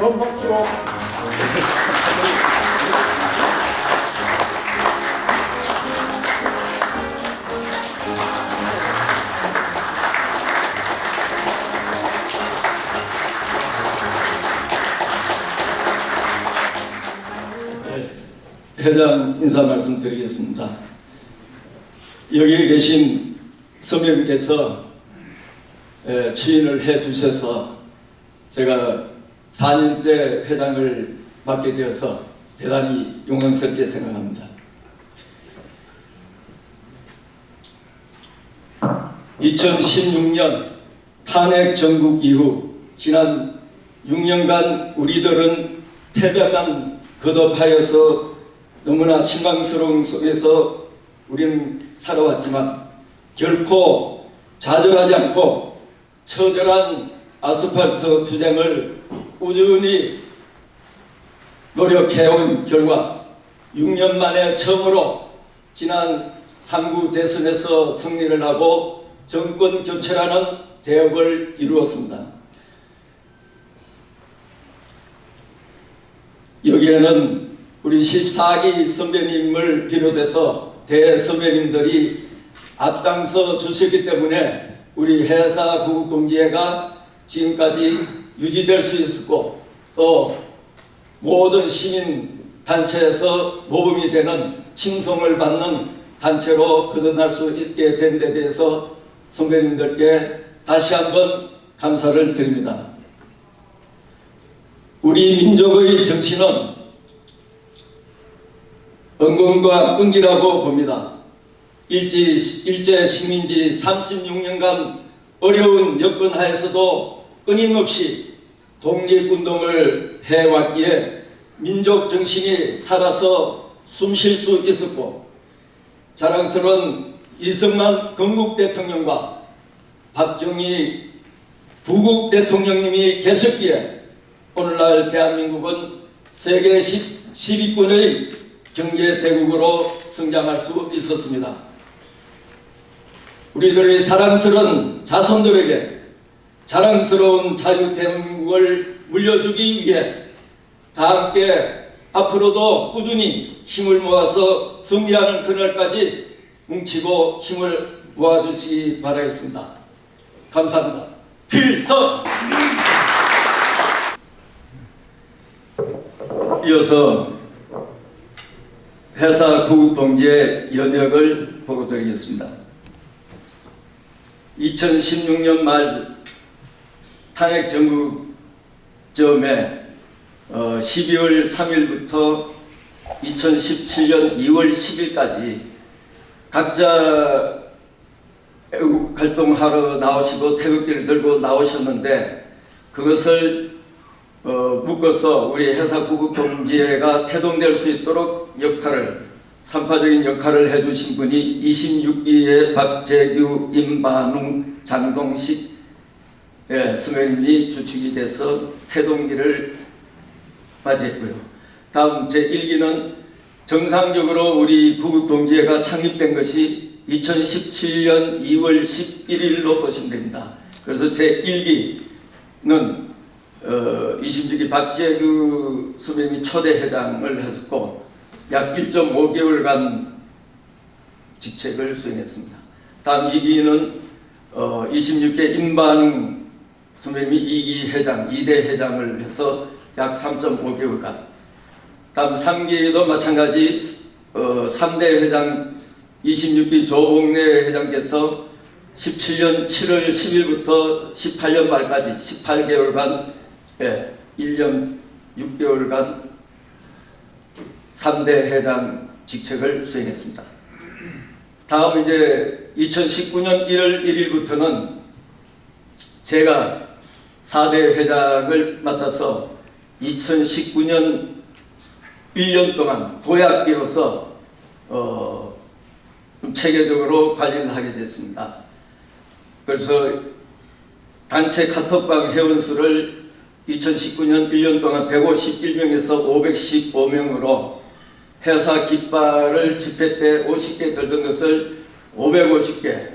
돈 먹지고. 회장 인사 말씀드리겠습니다. 여기 계신 선배님께서 추인을 해 주셔서 제가 4년째 회장을 맡게 되어서 대단히 영광스럽게 생각합니다. 2016년 탄핵 전국 이후 지난 6년간 우리들은 패배만 거듭하여서 너무나 실망스러운 속에서 우리는 살아왔지만 결코 좌절하지 않고 처절한 아스팔트 투쟁을 꾸준히 노력해온 결과 6년 만에 처음으로 지난 3구 대선에서 승리를 하고 정권 교체라는 대업을 이루었습니다. 여기에는 우리 14기 선배님을 비롯해서 대선배님들이 앞장서 주셨기 때문에 우리 해사 구국동지회가 지금까지 유지될 수 있었고 또 모든 시민 단체에서 모범이 되는 칭송을 받는 단체로 거듭날 수 있게 된 데 대해서 선배님들께 다시 한번 감사를 드립니다. 우리 민족의 정신은 은근과 끈기라고 봅니다. 일제 식민지 36년간 어려운 여건 하에서도 끊임없이 독립운동을 해왔기에 민족 정신이 살아서 숨쉴 수 있었고 자랑스러운 이승만 건국 대통령과 박정희 부국 대통령님이 계셨기에 오늘날 대한민국은 세계 10위권의 경제대국으로 성장할 수 있었습니다. 우리들의 사랑스러운 자손들에게 자랑스러운 자유대한민국을 물려주기 위해 다 함께 앞으로도 꾸준히 힘을 모아서 승리하는 그날까지 뭉치고 힘을 모아주시기 바라겠습니다. 감사합니다. 필성! 이어서 해사 구국동지의 연역을 보고드리겠습니다. 2016년 말 탄핵 전국점에 12월 3일부터 2017년 2월 10일까지 각자 애국 활동하러 나오시고 태극기를 들고 나오셨는데 그것을 묶어서 우리 해사 구국동지회가 태동될 수 있도록 산파적인 역할을 해주신 분이 26기의 박재규, 임반웅, 장동식 선배님이 주축이 돼서 태동기를 맞이했고요. 다음 제1기는 정상적으로 우리 구국동지회가 창립된 것이 2017년 2월 11일로 보시면 됩니다. 그래서 제1기는 26기 박재규 선배님이 초대 회장을 했고 약 1.5개월간 직책을 수행했습니다. 다음 2기는 26개 임반웅 선배님이 2기 회장, 2대 회장을 해서 약 3.5개월간 다음 3기도 마찬가지 3대 회장 26기 조봉래 회장께서 17년 7월 10일부터 18년 말까지 18개월간 1년 6개월간 3대 회장 직책을 수행했습니다. 다음 이제 2019년 1월 1일부터는 제가 4대 회장을 맡아서 2019년 1년 동안 도약기로서 좀 체계적으로 관리를 하게 됐습니다. 그래서 단체 카톡방 회원수를 2019년 1년 동안 151명에서 515명으로 회사 깃발을 집회 때 50개 들던 것을 550개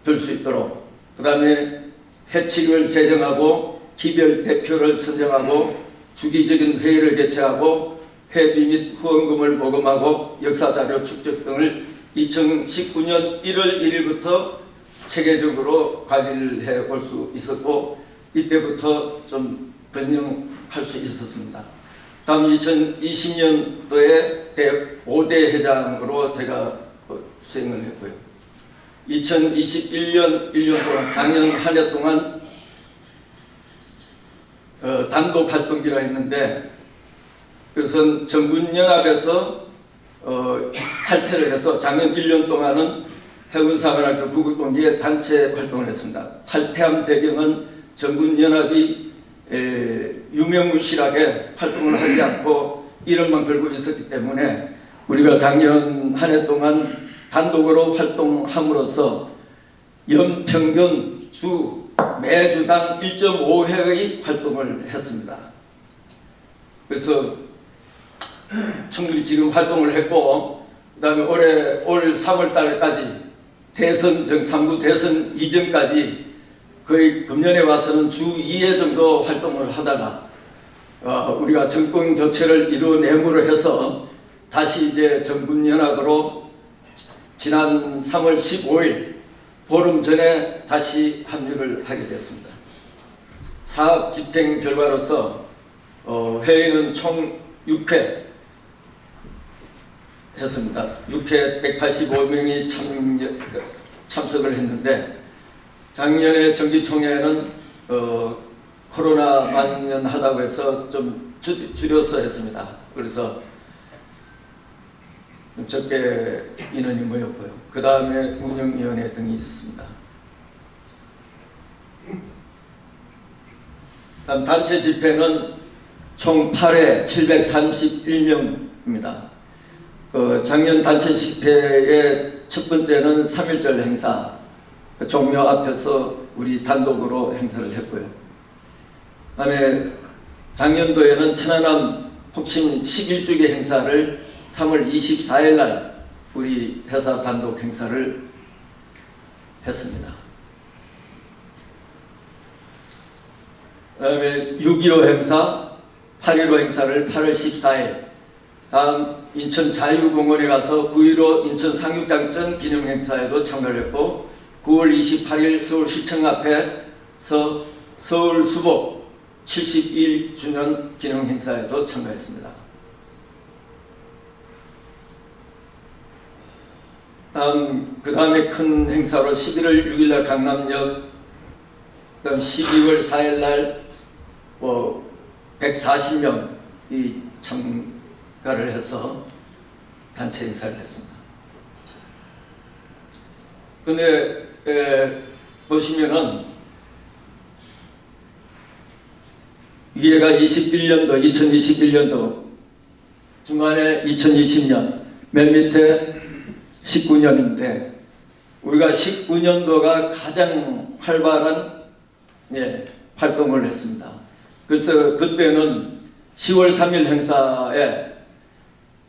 들 수 있도록 그 다음에 해칙을 제정하고 기별 대표를 선정하고 주기적인 회의를 개최하고 회비 및 후원금을 모금하고 역사자료 축적 등을 2019년 1월 1일부터 체계적으로 관리를 해 볼 수 있었고, 이때부터 좀 변경할 수 있었습니다. 다음 2020년도에 제5대 회장으로 제가 수행을 했고요. 2021년 1년 동안, 작년 한 해 동안 단독 활동기라 했는데, 그것은 정군연합에서 탈퇴를 해서 작년 1년 동안은 해군사관학교 구국동지에 단체 활동을 했습니다. 탈퇴한 배경은 정군연합이 유명무실하게 활동을 하지 않고 이름만 걸고 있었기 때문에, 우리가 작년 한 해 동안 단독으로 활동함으로써 연평균 매주당 1.5회의 활동을 했습니다. 그래서 충분히 지금 활동을 했고, 그 다음에 올 3월 달까지 정상부 대선 이전까지 거의 금년에 와서는 주 2회 정도 활동을 하다가 우리가 정권 교체를 이루어내므로 해서 다시 이제 정군연합으로 지난 3월 15일 보름 전에 다시 합류를 하게 됐습니다. 사업 집행 결과로서 회의는 총 6회 했습니다. 6회 185명이 참석을 했는데, 작년에 정기총회는 코로나 만연하다고 해서 좀 줄여서 했습니다. 그래서 좀 적게 인원이 모였고요. 그 다음에 운영위원회 등이 있습니다. 다음 단체 집회는 총 8회 731명입니다. 작년 단체 집회의 첫 번째는 3.1절 행사, 종묘 앞에서 우리 단독으로 행사를 했고요. 그 다음에 작년도에는 천안함 폭침 11주기 행사를 3월 24일 날 우리 회사 단독 행사를 했습니다. 그 다음에 6.15 행사, 8.15 행사를 8월 14일, 다음 인천 자유공원에 가서 9.15 인천 상륙작전 기념행사에도 참가를 했고, 9월 28일 서울시청 앞에서 서울수복 71주년 기념행사에도 참가했습니다. 그 다음에 큰 행사로 11월 6일날 강남역, 그 다음 12월 4일날 140명이 참가를 해서 단체 행사를 했습니다. 근데 보시면은 위에가 21년도, 2021년도, 중간에 2020년, 맨 밑에 19년인데, 우리가 19년도가 가장 활발한 활동을 했습니다. 그래서 그때는 10월 3일 행사에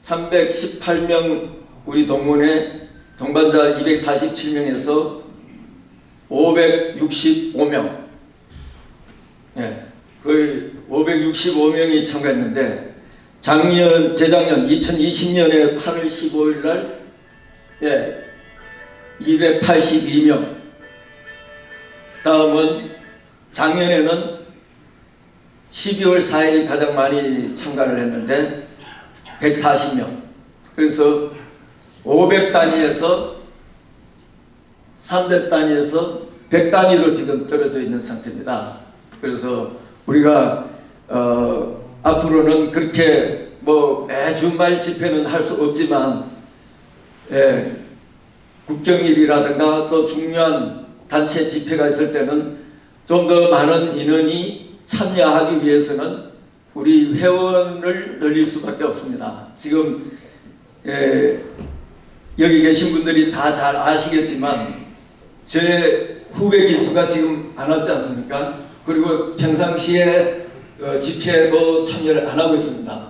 318명 우리 동문회 동반자 247명에서 565명, 거의 565명이 참가했는데, 재작년 2020년에 8월 15일 날 282명, 다음은 작년에는 12월 4일이 가장 많이 참가를 했는데 140명. 그래서 500단위에서 300단위에서 100단위로 지금 떨어져 있는 상태입니다. 그래서 우리가 앞으로는 그렇게 매주 말 집회는 할 수 없지만, 국경일이라든가 또 중요한 단체 집회가 있을 때는 좀 더 많은 인원이 참여하기 위해서는 우리 회원을 늘릴 수밖에 없습니다. 지금 여기 계신 분들이 다 잘 아시겠지만, 제 후배 기수가 지금 안 왔지 않습니까? 그리고 평상시에 집회에도 참여를 안 하고 있습니다.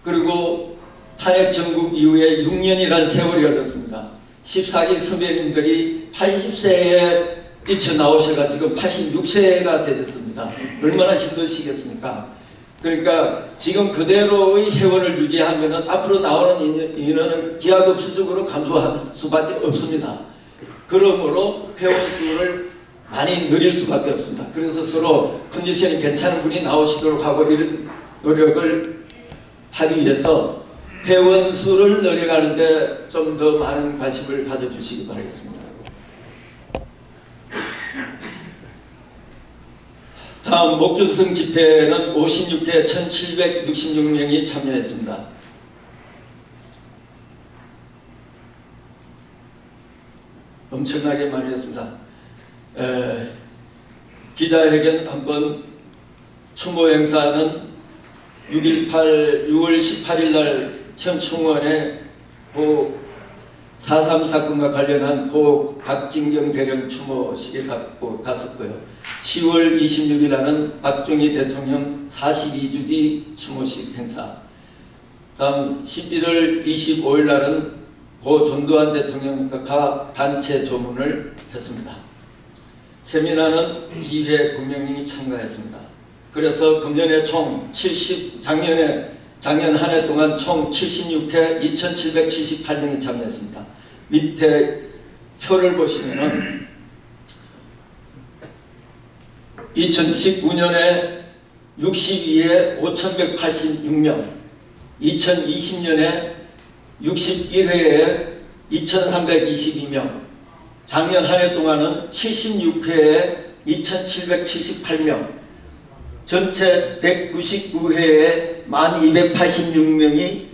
그리고 탄핵 정국 이후에 6년이라는 세월이 흘렀습니다. 14기 선배님들이 80세에 뛰쳐나오셔가 지금 86세가 되셨습니다. 얼마나 힘드시겠습니까? 그러니까 지금 그대로의 회원을 유지하면은 앞으로 나오는 인원은 기하급수적으로 감소할 수밖에 없습니다. 그러므로 회원 수를 많이 늘릴 수밖에 없습니다. 그래서 서로 컨디션이 괜찮은 분이 나오시도록 하고 이런 노력을 하기 위해서 회원 수를 늘려가는데 좀 더 많은 관심을 가져주시기 바라겠습니다. 다음 목준성 집회는 56회 1766명이 참여했습니다. 엄청나게 많이 했습니다. 기자회견 한번 추모 행사는 6월 18일 날 현충원에 4.3 사건과 관련한 고 박진경 대령 추모식에 갔었고요. 10월 26일 날은 박정희 대통령 42주기 추모식 행사. 다음 11월 25일 날은 고 전두환 대통령과 각 단체 조문을 했습니다. 세미나는 2회 9명이 참가했습니다. 그래서 금년에 총 작년 한 해 동안 총 76회 2778명이 참여했습니다. 밑에 표를 보시면은 2019년에 62회 5186명, 2020년에 61회에 2322명, 작년 한 해 동안은 76회에 2778명, 전체 199회에 1286명이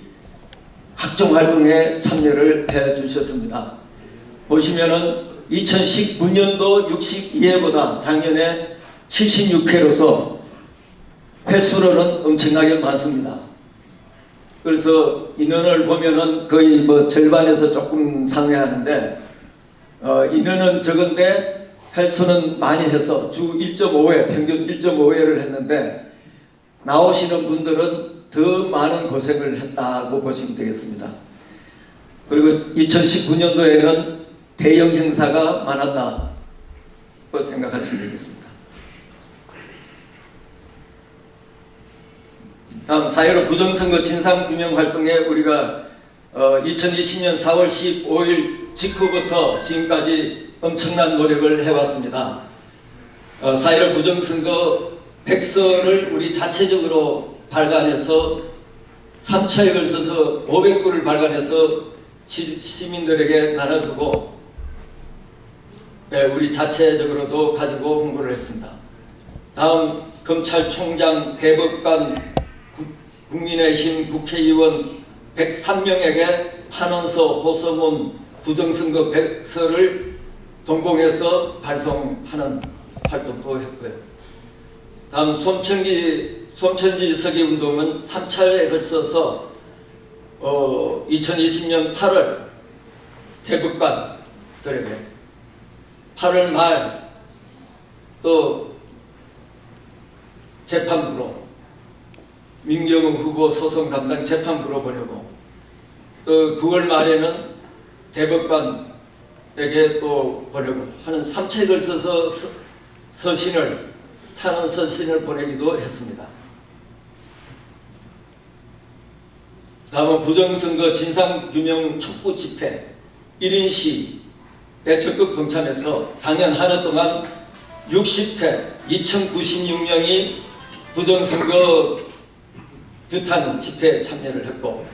각종 활동에 참여를 해 주셨습니다. 보시면은 2019년도 62회보다 작년에 76회로서 횟수로는 엄청나게 많습니다. 그래서 인원을 보면은 거의 뭐 절반에서 조금 상회하는데 인원은 적은데 횟수는 많이 해서 주 1.5회, 평균 1.5회를 했는데 나오시는 분들은 더 많은 고생을 했다고 보시면 되겠습니다. 그리고 2019년도에는 대형 행사가 많았다고 생각하시면 되겠습니다. 다음 사회로 부정선거 진상규명 활동에 우리가 2020년 4월 15일 직후부터 지금까지 엄청난 노력을 해왔습니다. 사회로 부정선거 백서를 우리 자체적으로 발간해서 3차에 걸쳐서 500구를 발간해서 시민들에게 나눠주고 우리 자체적으로도 가지고 홍보를 했습니다. 다음 검찰총장, 대법관, 국민의힘 국회의원 103명에게 탄원서, 호소문, 부정선거 백서를 동봉해서 발송하는 활동도 했고요. 다음 손편지 서기 운동은 3차에 걸쳐서 2020년 8월 대법관들에게 8월 말 또 재판부로 민경욱 후보 소송 담당 재판부로 보내고 또 9월 말에는 대법관에게 또 보내고 하는 3차에 걸쳐서 탄원 서신을 보내기도 했습니다. 다음은 부정선거 진상규명 촉구 집회 1인 시에 적극 동참해서 작년 한 해 동안 60회 2096명이 부정선거 규탄 집회에 참여를 했고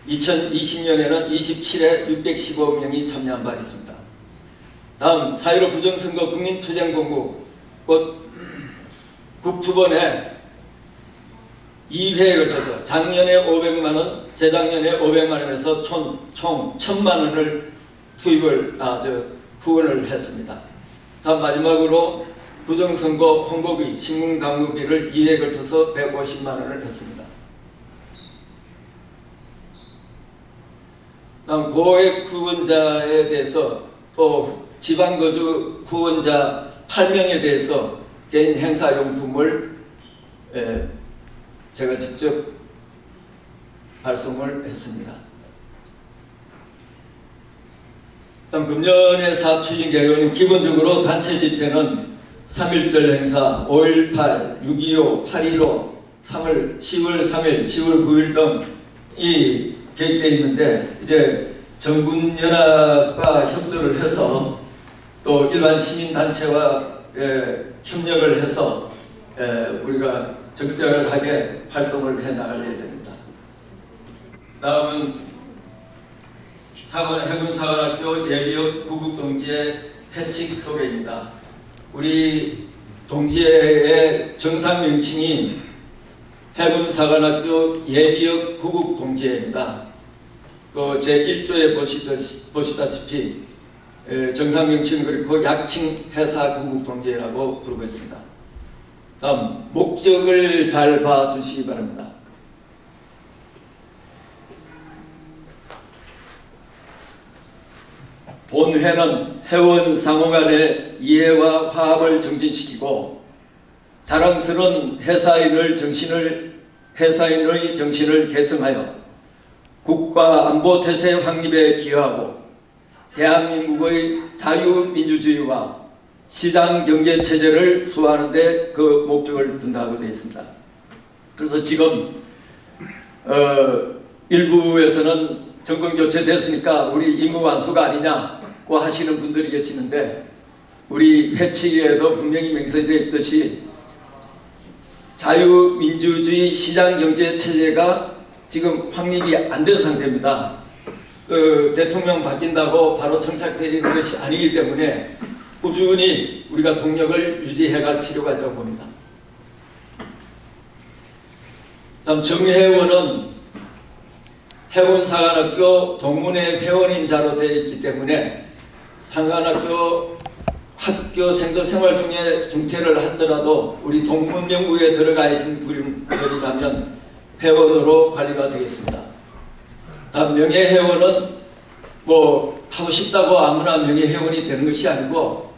2020년에는 27회 615명이 참여한 바 있습니다. 다음 4.15 부정선거 국민투쟁공고 곧 국투본에 2회에 걸쳐서 작년에 500만원, 재작년에 500만원에서 총 1000만원을 후원을 했습니다. 다음 마지막으로 부정선거 홍보비, 신문광고비를 2회에 걸쳐서 150만원을 했습니다. 다음 고액 후원자에 대해서 또 지방거주 후원자 8명에 대해서 개인 행사용품을 제가 직접 발송을 했습니다. 다음 금년의 사업 추진 계획은 기본적으로 단체 집회는 3.1절 행사, 5.18, 6.25, 8.15, 10월 3일, 10월 9일 등이 계획되어 있는데 이제 정군연합과 협조를 해서 또 일반 시민단체와 협력을 해서 우리가 적절하게 활동을 해나갈 예정입니다. 다음은 해군사관학교 예비역 구국동지의 회칙 소개입니다. 우리 동지회의 정상 명칭이 해군사관학교 예비역 구국동지회입니다. 그 제1조에 보시다시피 정상 명칭은 그렇고 약칭 해사구국동지회라고 부르고 있습니다. 다음 목적을 잘 봐주시기 바랍니다. 본회는 회원 상호 간의 이해와 화합을 정진시키고 자랑스러운 회사인의 정신을 계승하여 국가 안보 태세 확립에 기여하고 대한민국의 자유민주주의와 시장경제체제를 수호하는 데 그 목적을 둔다고 되어 있습니다. 그래서 지금 일부에서는 정권 교체됐으니까 우리 임무 완수가 아니냐고 하시는 분들이 계시는데 우리 회칙에도 분명히 명시되어 있듯이 자유민주주의 시장경제체제가 지금 확립이 안 된 상태입니다. 대통령 바뀐다고 바로 정착되는 것이 아니기 때문에 꾸준히 우리가 동력을 유지해갈 필요가 있다고 봅니다. 다음 정회원은 해군사관학교 동문회 회원인 자로 되어 있기 때문에 사관학교 학교생들 생활 중에 중퇴를 하더라도 우리 동문명부에 들어가 있는 분들이라면 회원으로 관리가 되겠습니다. 다음 명예회원은 뭐 하고 싶다고 아무나 명예회원이 되는 것이 아니고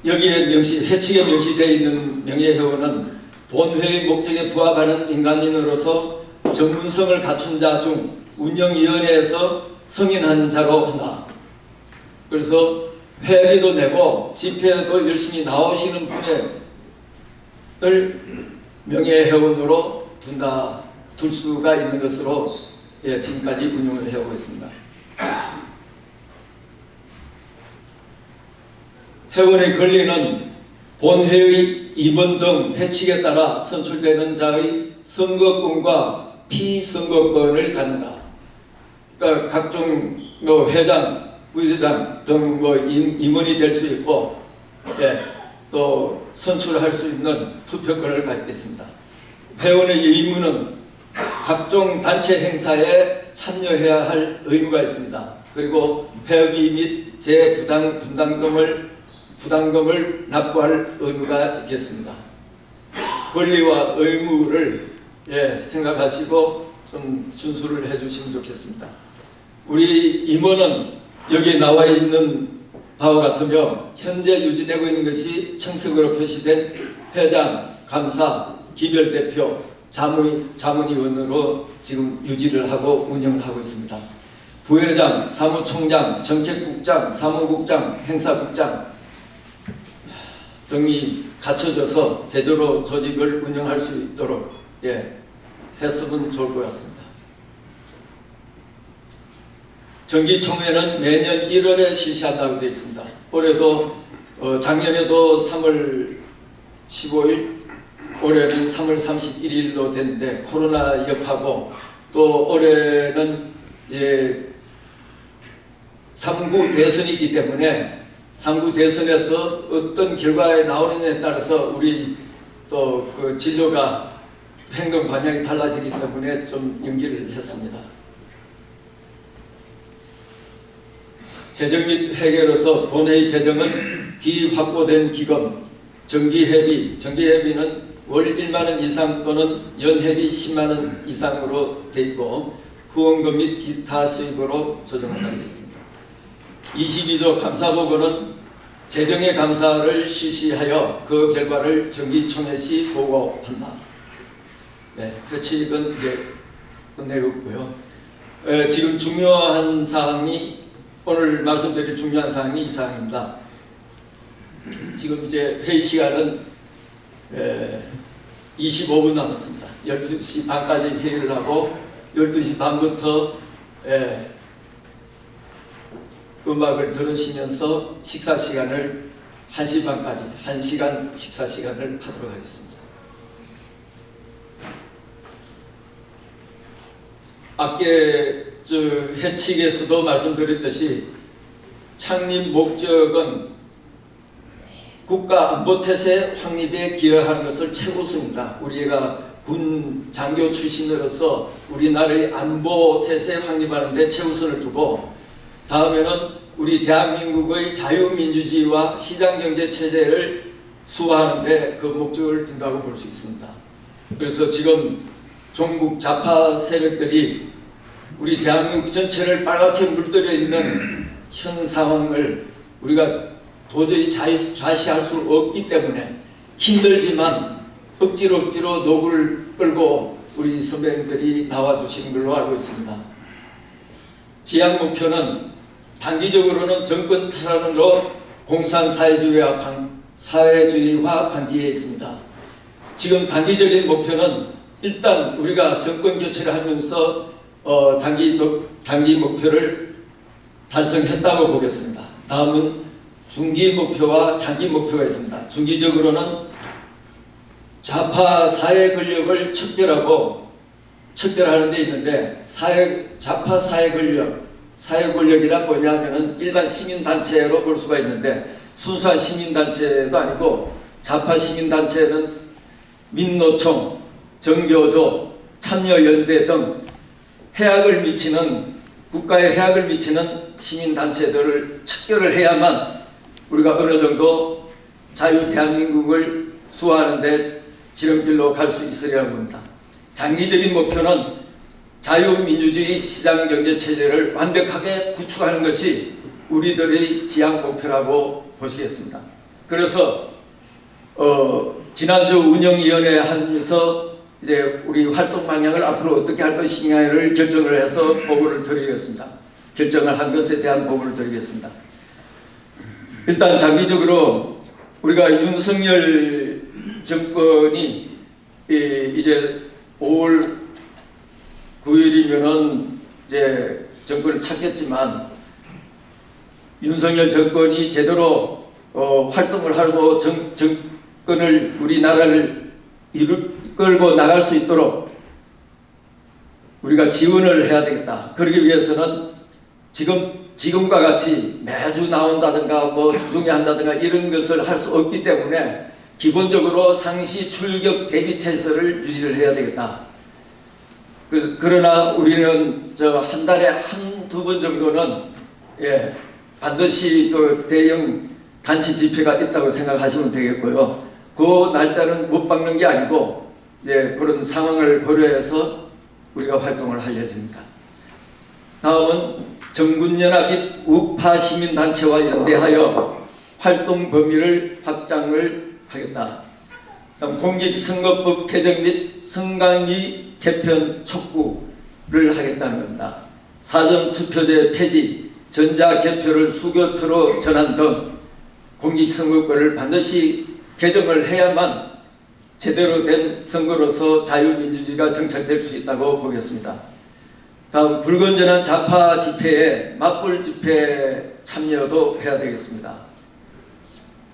여기에 회칙에 명시되어 있는 명예회원은 본회의 목적에 부합하는 민간인으로서 전문성을 갖춘 자 중 운영위원회에서 승인한 자로 한다. 그래서 회비도 내고 집회도 열심히 나오시는 분을 명예회원으로 둘 수가 있는 것으로 지금까지 운영을 해오고 있습니다. 회원의 권리는 본회의 임원 등 회칙에 따라 선출되는 자의 선거권과 피선거권을 갖는다. 그러니까 각종 회장, 부회장 등 임원이 될 수 있고 또 선출할 수 있는 투표권을 갖게 있습니다. 회원의 의무는 각종 단체 행사에 참여해야 할 의무가 있습니다. 그리고 회비 및 부담금을 납부할 의무가 있겠습니다. 권리와 의무를 생각하시고 좀 준수를 해주시면 좋겠습니다. 우리 임원은 여기에 나와 있는 바와 같으며 현재 유지되고 있는 것이 청석으로 표시된 회장, 감사, 기별대표, 자문위원으로 지금 유지를 하고 운영을 하고 있습니다. 부회장, 사무총장, 정책국장, 사무국장, 행사국장 등이 갖춰져서 제대로 조직을 운영할 수 있도록 했으면 좋을 것 같습니다. 정기총회는 매년 1월에 실시한다고 되어 있습니다. 올해도 작년에도 3월 15일, 올해는 3월 31일로 됐는데 코로나 여파고 또 올해는 3구 대선이 있기 때문에 3구 대선에서 어떤 결과에 나오느냐에 따라서 우리 또 그 진로가 행동 방향이 달라지기 때문에 좀 연기를 했습니다. 재정 및 회계로서 본회의 재정은 비확보된 기금, 정기회비는 월 1만원 이상 또는 연회비 10만원 이상으로 되어 있고 후원금 및 기타 수입으로 조정한다고 되어 있습니다. 22조 감사보고는 재정의 감사를 실시하여 그 결과를 정기총회 시 보고한다. 회칙은 이제 끝내고 있고요. 지금 중요한 사항이 오늘 말씀드릴 중요한 사항이 이 사항입니다. 지금 이제 회의 시간은 25분 남았습니다. 12시 반까지 회의를 하고 12시 반부터 음악을 들으시면서 식사 시간을 1시 반까지 1시간 식사 시간을 하도록 하겠습니다. 앞에 해칙에서도 말씀드렸듯이 창립 목적은 국가 안보태세 확립에 기여하는 것을 최우선입니다. 우리가 군 장교 출신으로서 우리나라의 안보태세 확립하는 데 최우선을 두고, 다음에는 우리 대한민국의 자유민주주의와 시장경제체제를 수호하는 데 그 목적을 둔다고 볼 수 있습니다. 그래서 지금 종북 좌파 세력들이 우리 대한민국 전체를 빨갛게 물들여 있는 현 상황을 우리가 도저히 좌시할 수 없기 때문에 힘들지만 억지로 노고를 끌고 우리 선배님들이 나와주신 걸로 알고 있습니다. 지향 목표는 단기적으로는 정권 탈환으로 공산사회주의화 방지에 있습니다. 지금 단기적인 목표는 일단 우리가 정권 교체를 하면서 단기 목표를 달성했다고 보겠습니다. 다음은 중기 목표와 장기 목표가 있습니다. 중기적으로는 좌파 사회 권력을 척결하는 데 있는데, 좌파 사회 권력이란 뭐냐면은 일반 시민단체로 볼 수가 있는데, 순수한 시민단체도 아니고 좌파 시민단체는 민노총, 정교조, 참여연대 등 국가에 해악을 미치는 시민단체들을 척결을 해야만 우리가 어느 정도 자유 대한민국을 수호하는 데 지름길로 갈 수 있으리라고 봅니다. 장기적인 목표는 자유민주주의 시장경제체제를 완벽하게 구축하는 것이 우리들의 지향 목표라고 보시겠습니다. 그래서 지난주 운영위원회 하면서 이제 우리 활동 방향을 앞으로 어떻게 할 것이냐를 결정을 해서 보고를 드리겠습니다. 결정을 한 것에 대한 보고를 드리겠습니다. 일단 장기적으로 우리가 윤석열 정권이 이제 5월 9일이면은 이제 정권을 찾겠지만, 윤석열 정권이 제대로 활동을 하고 정권을 우리나라를 이끌고 나갈 수 있도록 우리가 지원을 해야 되겠다. 그러기 위해서는 지금과 같이 매주 나온다든가 주중에 한다든가 이런 것을 할 수 없기 때문에 기본적으로 상시 출격 대비 태세를 유지를 해야 되겠다. 그러나 우리는 한 달에 한두 번 정도는 반드시 대형 단체 집회가 있다고 생각하시면 되겠고요. 그 날짜는 못 박는 게 아니고 그런 상황을 고려해서 우리가 활동을 할 예정입니다. 다음은 정군연합 및 우파 시민단체와 연대하여 활동 범위를 확장을 하겠다. 공직선거법 개정 및 선관위 개편 촉구를 하겠다는 겁니다. 사전투표제 폐지, 전자개표를 수개표로 전환 등 공직선거법을 반드시 개정을 해야만 제대로 된 선거로서 자유민주주의가 정착될 수 있다고 보겠습니다. 다음, 불건전한 좌파 집회에 맞불 집회 참여도 해야 되겠습니다.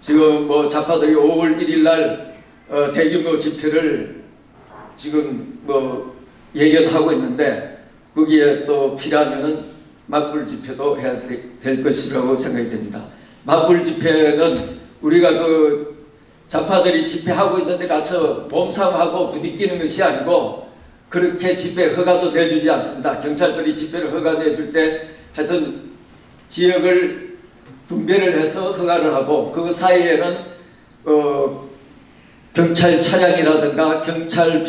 지금 좌파들이 5월 1일 날 대규모 집회를 지금 예견하고 있는데, 거기에 또 필요하면은 맞불 집회도 해야 될 것이라고 생각이 됩니다. 맞불 집회는 우리가 좌파들이 집회하고 있는데 가서 몸싸움하고 부딪히는 것이 아니고, 그렇게 집회 허가도 내주지 않습니다. 경찰들이 집회를 허가 내줄 때 하여튼 지역을 분배를 해서 허가를 하고, 그 사이에는 경찰 차량이라든가 경찰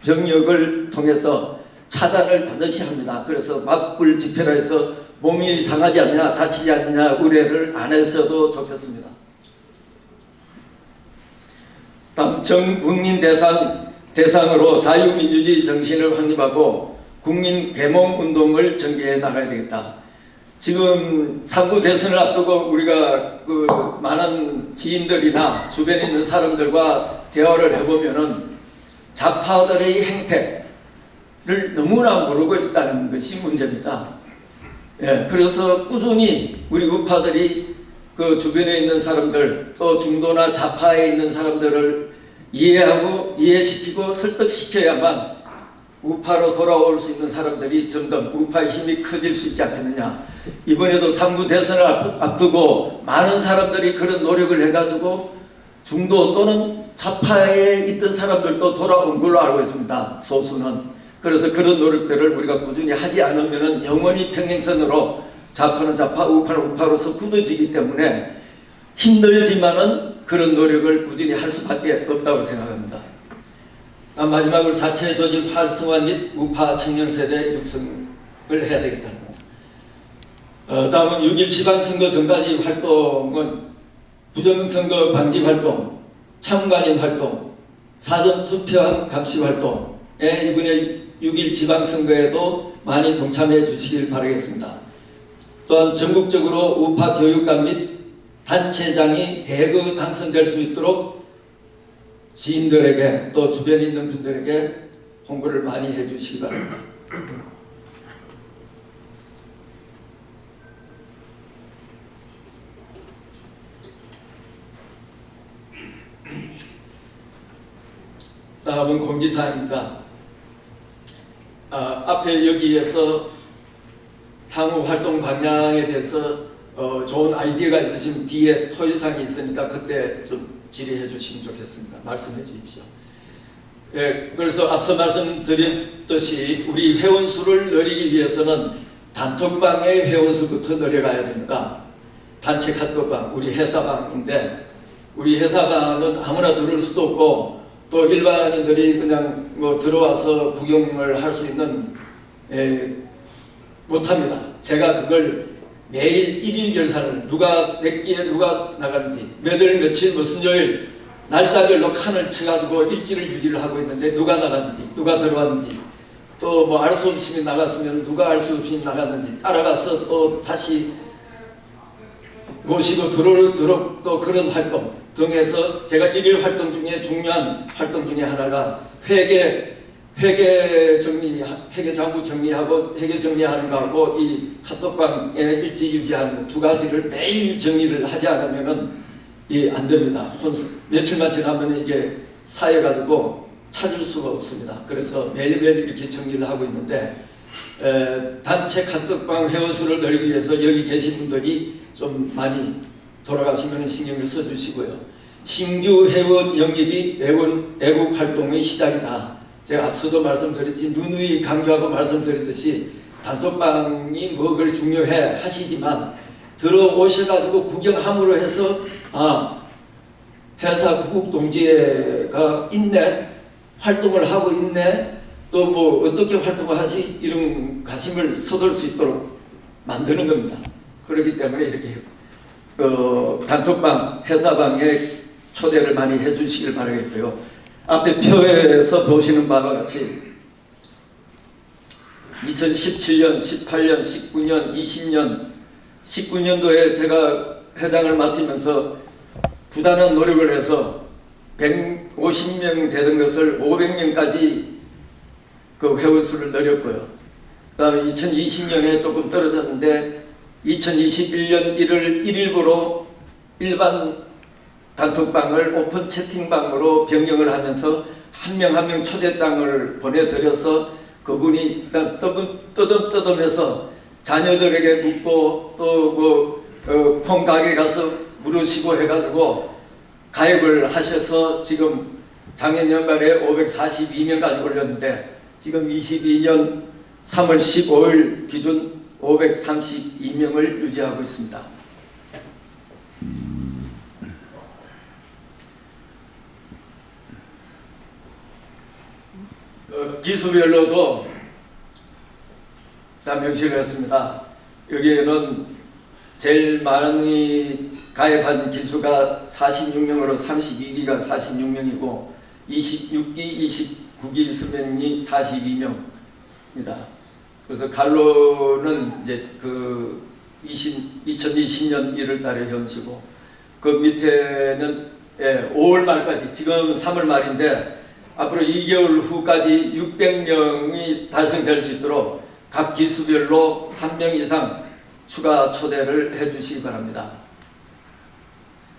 병력을 통해서 차단을 반드시 합니다. 그래서 맞불 집회라 해서 몸이 상하지 않느냐, 다치지 않느냐 우려를 안 했어도 좋겠습니다. 다음, 전 국민 대상으로 자유민주주의 정신을 확립하고 국민 계몽 운동을 전개해 나가야 되겠다. 지금 3구 대선을 앞두고 우리가 그 많은 지인들이나 주변에 있는 사람들과 대화를 해보면은 좌파들의 행태를 너무나 모르고 있다는 것이 문제입니다. 예, 그래서 꾸준히 우리 우파들이 그 주변에 있는 사람들, 또 중도나 좌파에 있는 사람들을 이해하고 이해시키고 설득시켜야만 우파로 돌아올 수 있는 사람들이 점점 우파의 힘이 커질 수 있지 않겠느냐. 이번에도 3구 대선을 앞두고 많은 사람들이 그런 노력을 해가지고 중도 또는 좌파에 있던 사람들도 돌아온 걸로 알고 있습니다. 소수는. 그래서 그런 노력들을 우리가 꾸준히 하지 않으면 영원히 평행선으로 좌파는 좌파, 우파는 우파로서 굳어지기 때문에 힘들지만은 그런 노력을 꾸준히 할 수밖에 없다고 생각합니다. 마지막으로 자체 조직 활성화 및 우파 청년 세대 육성을 해야 되겠다는 겁니다. 다음은 6.1 지방선거 전까지 활동은 부정선거 방지 활동, 참관인 활동, 사전투표함 감시 활동에 이번에 6.1 지방선거에도 많이 동참해 주시길 바라겠습니다. 또한 전국적으로 우파 교육감 및 단체장이 대거 당선될 수 있도록 지인들에게 또 주변에 있는 분들에게 홍보를 많이 해주시기 바랍니다. 다음은 공지사항입니다. 앞에 여기에서 향후 활동 방향에 대해서 좋은 아이디어가 있으시면 뒤에 토의사항이 있으니까 그때 좀 질의해 주시면 좋겠습니다. 말씀해 주십시오. 예, 그래서 앞서 말씀드렸듯이 우리 회원수를 늘리기 위해서는 단톡방의 회원수부터 늘려가야 됩니다. 단체 카톡방, 우리 회사방인데 우리 회사방은 아무나 들을 수도 없고 또 일반인들이 그냥 뭐 들어와서 구경을 할 수 있는 못합니다. 제가 그걸 매일 일일 결산을 누가 몇 기에 누가 나가는지 몇월 며칠 무슨 요일 날짜별로 칸을 쳐가지고 일지를 유지를 하고 있는데 누가 나갔는지 누가 들어왔는지 또 뭐 알 수 없이 나갔으면 누가 알 수 없이 나갔는지 따라가서 또 다시 모시고 들어 또 그런 활동 등에서 제가 일일 활동 중에 중요한 활동 중에 하나가 회계 장부 정리하고 회계 정리하는 거하고 이 카톡방에 일지 유지하는 두 가지를 매일 정리를 하지 않으면은 안 됩니다. 며칠만 지나면 이게 쌓여가지고 찾을 수가 없습니다. 그래서 매일매일 이렇게 정리를 하고 있는데 단체 카톡방 회원수를 늘리기 위해서 여기 계신 분들이 좀 많이 돌아가시면 신경을 써주시고요. 신규 회원 영입이 애국 활동의 시작이다. 제가 앞서도 말씀드렸지 누누이 강조하고 말씀드렸듯이 단톡방이 뭐 그리 중요해 하시지만 들어오셔가지고 구경함으로 해서 회사 구국동지회가 있네, 활동을 하고 있네, 또 뭐 어떻게 활동을 하지 이런 가심을 쏟을 수 있도록 만드는 겁니다. 그렇기 때문에 이렇게 단톡방, 회사방에 초대를 많이 해주시길 바라겠고요. 앞에 표에서 보시는 바와 같이 2017년, 18년, 19년, 20년, 19년도에 제가 회장을 맡으면서 부단한 노력을 해서 150명 되던 것을 500명까지 그 회원수를 늘렸고요. 그 다음에 2020년에 조금 떨어졌는데 2021년 1월 1일부로 일반 단톡방을 오픈 채팅방으로 변경을 하면서 한 명 한 명 초대장을 보내드려서 그분이 일단 떠듬떠듬해서 자녀들에게 묻고 또 폰 가게 가서 물으시고 해가지고 가입을 하셔서 지금 작년 연말에 542명까지 올렸는데 지금 22년 3월 15일 기준 532명을 유지하고 있습니다. 기수별로도 다 명시를 했습니다. 여기에는 제일 많이 가입한 기수가 46명으로 32기가 46명이고 26기, 29기 수명이 42명입니다. 그래서 갈로는 이제 그 2020년 1월 달에 현시고, 그 밑에는 5월 말까지, 지금 3월 말인데 앞으로 2개월 후까지 600명이 달성될 수 있도록 각 기수별로 3명 이상 추가 초대를 해주시기 바랍니다.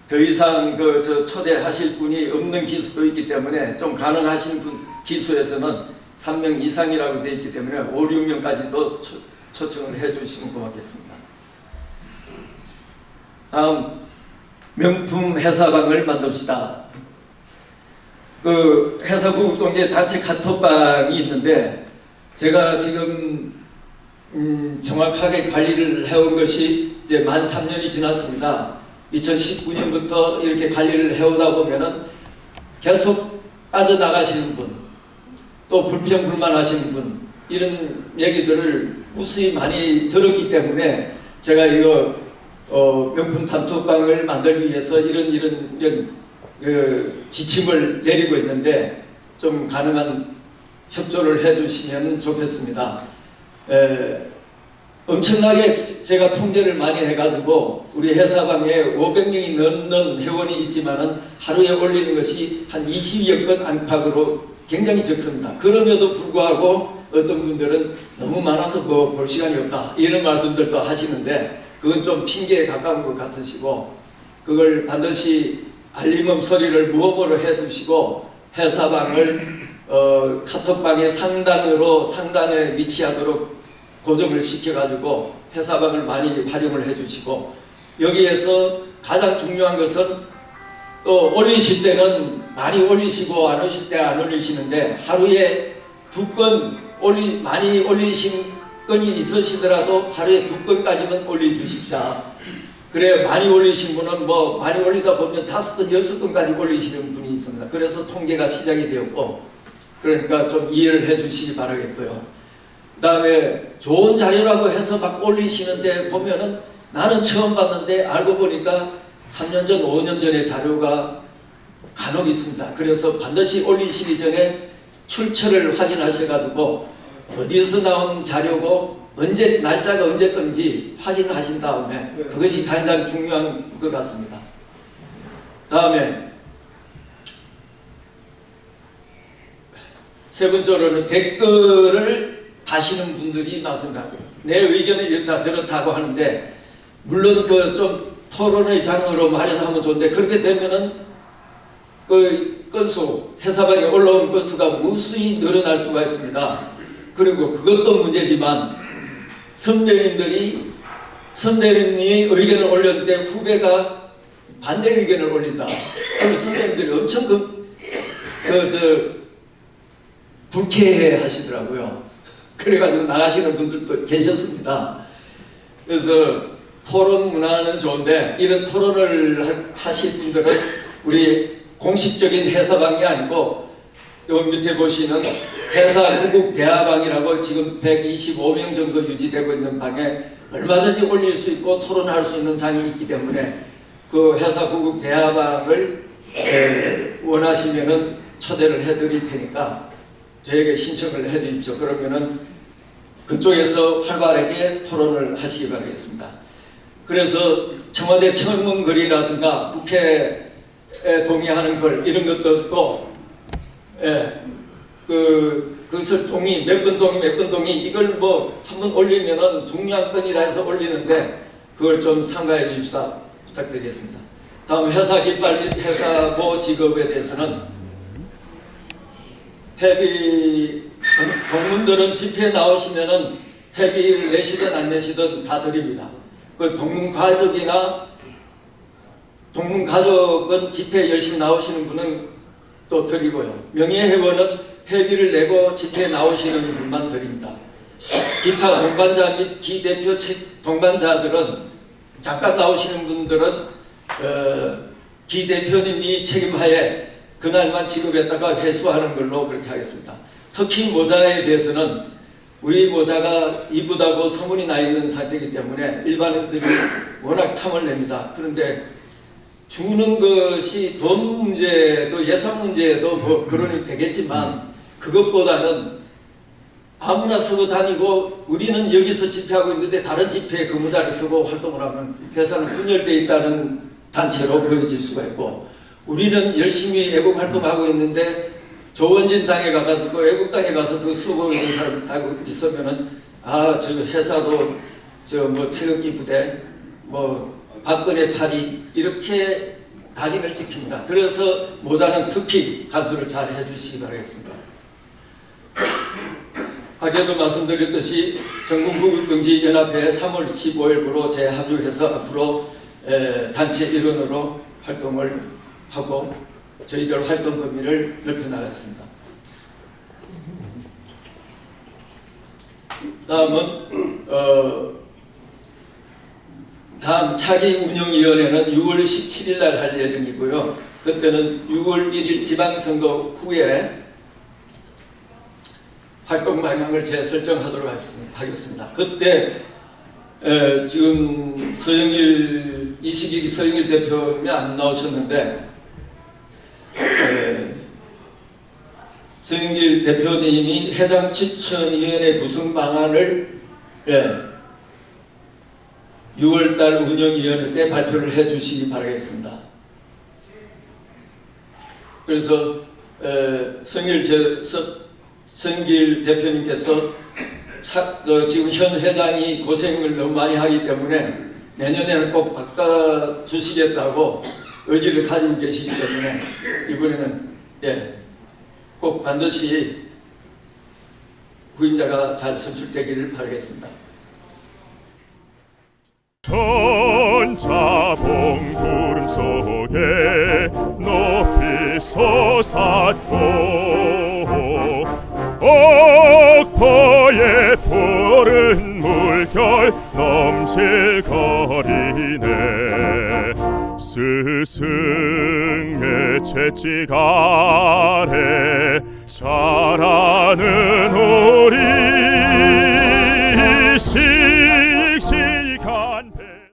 더 이상 초대하실 분이 없는 기수도 있기 때문에 좀 가능하신 분 기수에서는 3명 이상이라고 되어 있기 때문에 5, 6명까지도 초청을 해주시면 고맙겠습니다. 다음, 명품 회사방을 만듭시다. 그 회사국동에 단체 카톡방이 있는데, 제가 지금 정확하게 관리를 해온 것이 이제 만 3년이 지났습니다. 2019년부터 이렇게 관리를 해오다 보면은 계속 빠져나가시는 분, 또 불평불만하시는 분, 이런 얘기들을 무수히 많이 들었기 때문에 제가 이거 명품 단톡방을 만들기 위해서 이런 지침을 내리고 있는데, 좀 가능한 협조를 해주시면 좋겠습니다. 엄청나게 제가 통제를 많이 해가지고 우리 회사방에 500명이 넘는 회원이 있지만은 하루에 올리는 것이 한 20여 건 안팎으로 굉장히 적습니다. 그럼에도 불구하고 어떤 분들은 너무 많아서 뭐 볼 시간이 없다 이런 말씀들도 하시는데, 그건 좀 핑계에 가까운 것 같으시고, 그걸 반드시 알림음 소리를 모음으로 해두시고 회사방을 카톡방의 상단에 위치하도록 고정을 시켜가지고 회사방을 많이 활용을 해주시고, 여기에서 가장 중요한 것은 또 올리실 때는 많이 올리시고 안 올리실 때 안 올리시는데, 하루에 2건 많이 올리신 건이 있으시더라도 하루에 2건까지만 올려주십시오. 그래, 많이 올리신 분은 뭐 많이 올리다 보면 5건, 6건까지 올리시는 분이 있습니다. 그래서 통계가 시작이 되었고, 그러니까 좀 이해를 해 주시기 바라겠고요. 그 다음에 좋은 자료라고 해서 막 올리시는데 보면은 나는 처음 봤는데 알고 보니까 3년 전, 5년 전의 자료가 간혹 있습니다. 그래서 반드시 올리시기 전에 출처를 확인하셔가지고 어디서 나온 자료고 날짜가 언제 건지 확인하신 다음에, 그것이 가장 중요한 것 같습니다. 다음에 세 번째로는 댓글을 다시는 분들이 많습니다. 내 의견은 이렇다 저렇다고 하는데, 물론 그 좀 토론의 장으로 마련하면 좋은데, 그렇게 되면은 그 건수, 회사방에 올라온 건수가 무수히 늘어날 수가 있습니다. 그리고 그것도 문제지만, 선배님이 의견을 올렸는데 후배가 반대 의견을 올린다. 그러면 선배님들이 엄청 불쾌해 하시더라고요. 그래가지고 나가시는 분들도 계셨습니다. 그래서 토론 문화는 좋은데, 이런 토론을 하실 분들은 우리 공식적인 회사방이 아니고 요 밑에 보시는 회사 구국 대화방이라고 지금 125명 정도 유지되고 있는 방에 얼마든지 올릴 수 있고 토론할 수 있는 장이 있기 때문에, 그 회사 구국 대화방을 원하시면은 초대를 해드릴 테니까 저에게 신청을 해 주십시오. 그러면은 그쪽에서 활발하게 토론을 하시기 바라겠습니다. 그래서 청와대 청문글이라든가 국회에 동의하는 글, 이런 것들도 그것을 몇 번 동의 이걸 뭐 한번 올리면은 중요한 건이라 해서 올리는데, 그걸 좀 삼가해 주십사 부탁드리겠습니다. 다음, 회사 깃발 및 회사보 직업에 대해서는 동문들은 집회에 나오시면은 회비를 내시든 안 내시든 다 드립니다. 그 동문가족은 집회에 열심히 나오시는 분은 또 드리고요. 명예회원은 회비를 내고 집회에 나오시는 분만 드립니다. 기타 동반자 및 기대표 동반자들은, 잠깐 나오시는 분들은 기대표님이 책임하에 그날만 지급했다가 회수하는 걸로 그렇게 하겠습니다. 특히 모자에 대해서는 우리 모자가 이쁘다고 소문이 나 있는 상태이기 때문에 일반인들이 워낙 탐을 냅니다. 그런데 주는 것이 돈 문제도 예산 문제도 뭐 그러니 되겠지만, 그것보다는 아무나 쓰고 다니고 우리는 여기서 집회하고 있는데 다른 집회에 근무자를 쓰고 활동을 하면 회사는 분열되어 있다는 단체로 보여질 수가 있고, 우리는 열심히 애국 활동하고 있는데 조원진 당에 가가지고 애국 당에 가서 그 쓰고 있는 사람 타고 있으면은 저 회사도 저 뭐 태극기 부대 뭐 박근혜 파리 이렇게 각인을 지킵니다. 그래서 모자는 특히 간수를 잘 해주시기 바라겠습니다. 아까도 말씀드렸듯이 전국무급경제연합회 3월 15일부로 재합류해서 앞으로 단체 일원으로 활동을 하고 저희들 활동 범위를 넓혀나가겠습니다. 다음은 다음 차기 운영위원회는 6월 17일 날 할 예정이고요. 그때는 6월 1일 지방선거 후에 활동 방향을 재설정하도록 하겠습니다. 그때 지금 서영일 22기 서영일 대표님이 안 나오셨는데 서영일 대표님이 회장 추천위원회 구성 방안을 6월달 운영위원회 때 발표를 해주시기 바라겠습니다. 그래서 서영길 대표님께서 지금 현 회장이 고생을 너무 많이 하기 때문에 내년에는 꼭 바꿔주시겠다고 의지를 가지고 계시기 때문에 이번에는 꼭 반드시 후임자가 잘 선출되기를 바라겠습니다. 천자봉 구름 속에 높이 솟았고 옥포의 푸른 물결 넘실거리네. 스승의 채찍 아래 자라는 우리